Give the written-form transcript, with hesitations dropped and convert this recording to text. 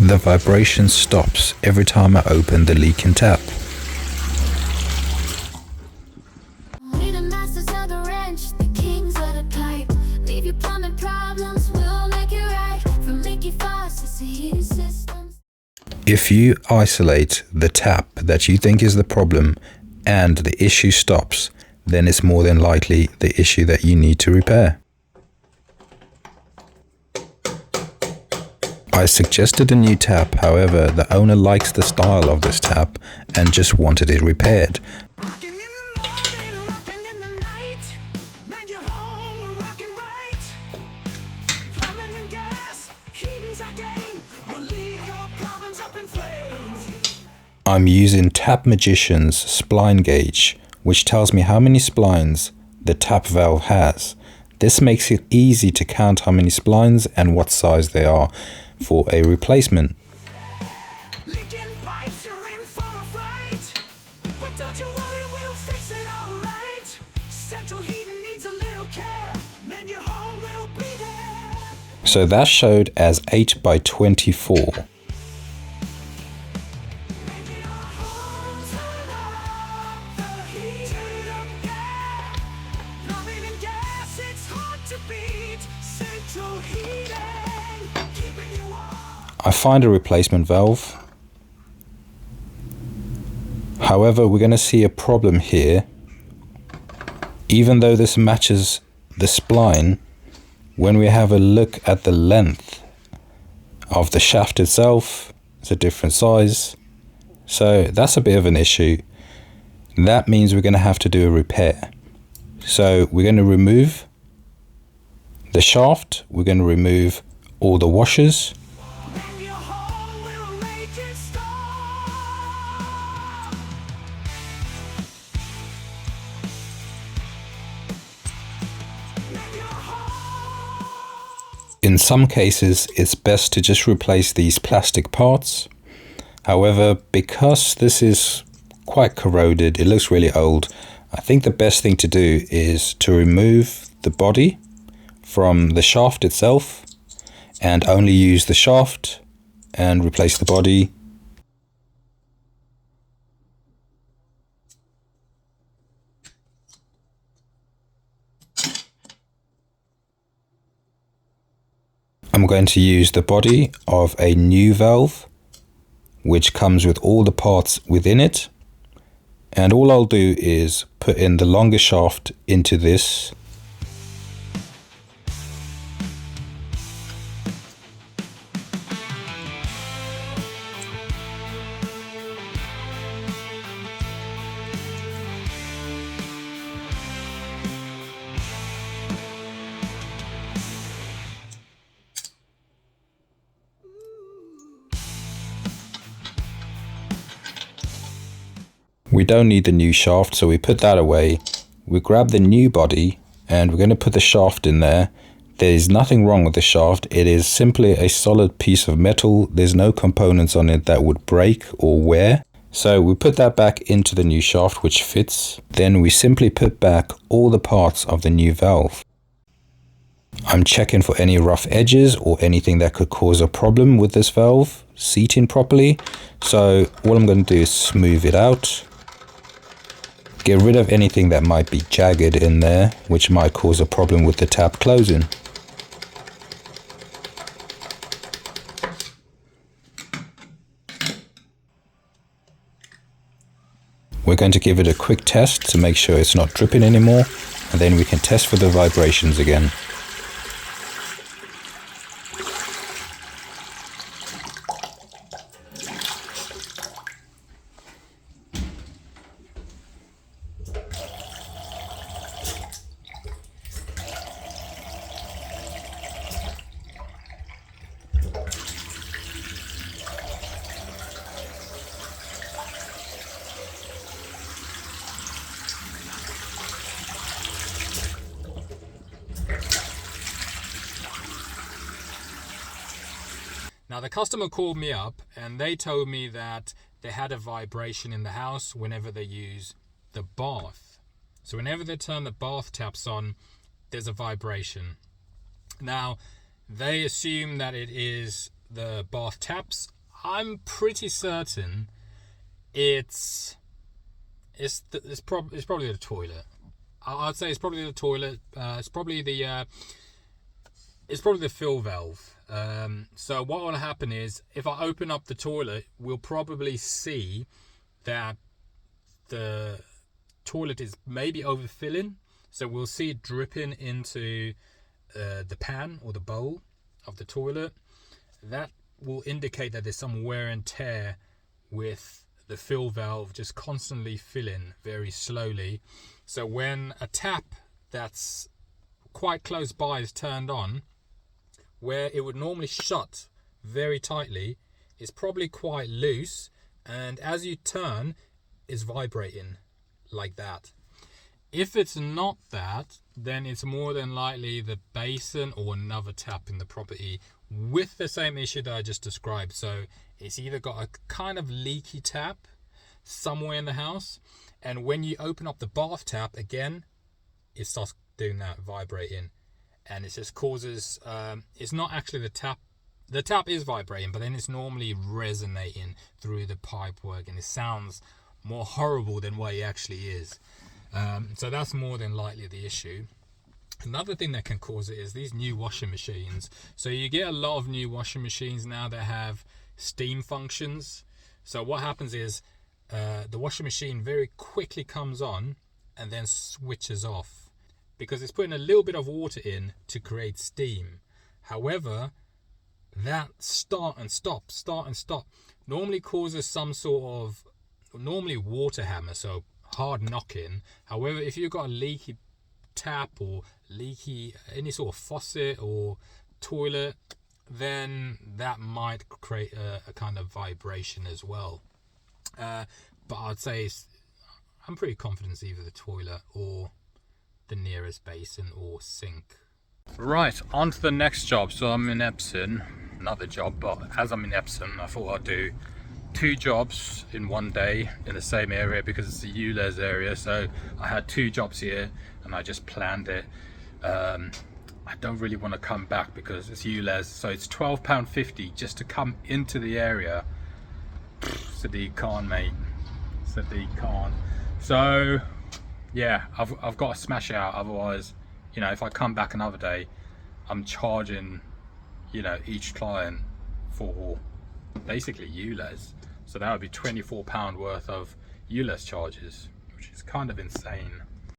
The vibration stops every time I open the leaking tap. If you isolate the tap that you think is the problem and the issue stops, then it's more than likely the issue that you need to repair. I suggested a new tap, however, the owner likes the style of this tap and just wanted it repaired. I'm using Tap Magician's spline gauge, which tells me how many splines the tap valve has. This makes it easy to count how many splines and what size they are for a replacement. So that showed as 8 by 24. I find a replacement valve. However, we're going to see a problem here. Even though this matches the spline, when we have a look at the length of the shaft itself, it's a different size. So that's a bit of an issue. That means we're going to have to do a repair. So we're going to remove the shaft, we're going to remove all the washers. In some cases, it's best to just replace these plastic parts. However, because this is quite corroded, it looks really old, I think the best thing to do is to remove the body from the shaft itself and only use the shaft and replace the body. I'm going to use the body of a new valve, which comes with all the parts within it. And all I'll do is put in the longer shaft into this. We don't need the new shaft, so we put that away. We grab the new body and we're going to put the shaft in there. There's nothing wrong with the shaft. It is simply a solid piece of metal. There's no components on it that would break or wear. So we put that back into the new shaft, which fits. Then we simply put back all the parts of the new valve. I'm checking for any rough edges or anything that could cause a problem with this valve seating properly. So all I'm going to do is smooth it out. Get rid of anything that might be jagged in there, which might cause a problem with the tap closing. We're going to give it a quick test to make sure it's not dripping anymore, and then we can test for the vibrations again. Now the customer called me up and they told me that they had a vibration in the house whenever they use the bath. So whenever they turn the bath taps on, there's a vibration. Now they assume that it is the bath taps, I'm pretty certain it's probably the toilet. I'd say it's probably the toilet. It's probably the fill valve. So what will happen is, if I open up the toilet, we'll probably see that the toilet is maybe overfilling. So we'll see it dripping into the pan or the bowl of the toilet. That will indicate that there's some wear and tear with the fill valve just constantly filling very slowly. So when a tap that's quite close by is turned on, where it would normally shut very tightly, it's probably quite loose, and as you turn, it's vibrating like that. If it's not that, then it's more than likely the basin or another tap in the property with the same issue that I just described. So it's either got a kind of leaky tap somewhere in the house, and when you open up the bath tap again, it starts doing that, vibrating, and it just causes it's not actually the tap. The tap is vibrating, but then it's normally resonating through the pipework, and it sounds more horrible than what it actually is. So that's more than likely the issue. Another thing that can cause it is these new washing machines. So you get a lot of new washing machines now that have steam functions. So what happens is the washing machine very quickly comes on and then switches off, because it's putting a little bit of water in to create steam. However, that start and stop normally causes some sort of, normally water hammer, so hard knocking. However, if you've got a leaky tap or leaky any sort of faucet or toilet, then that might create a kind of vibration as well. But I'd say I'm pretty confident it's either the toilet or the nearest basin or sink. Right, on to the next job. So I'm in Epsom, another job, but as I'm in Epsom, I thought I'd do 2 jobs in one day in the same area, because it's the ULEZ area. So I had 2 jobs here and I just planned it. I don't really want to come back because it's ULEZ, so it's £12.50 just to come into the area. Sadiq Khan, mate. Sadiq Khan. So yeah, I've got to smash it out, otherwise, you know, if I come back another day, I'm charging, you know, each client for basically ULEZ. So that would be £24 worth of ULEZ charges, which is kind of insane.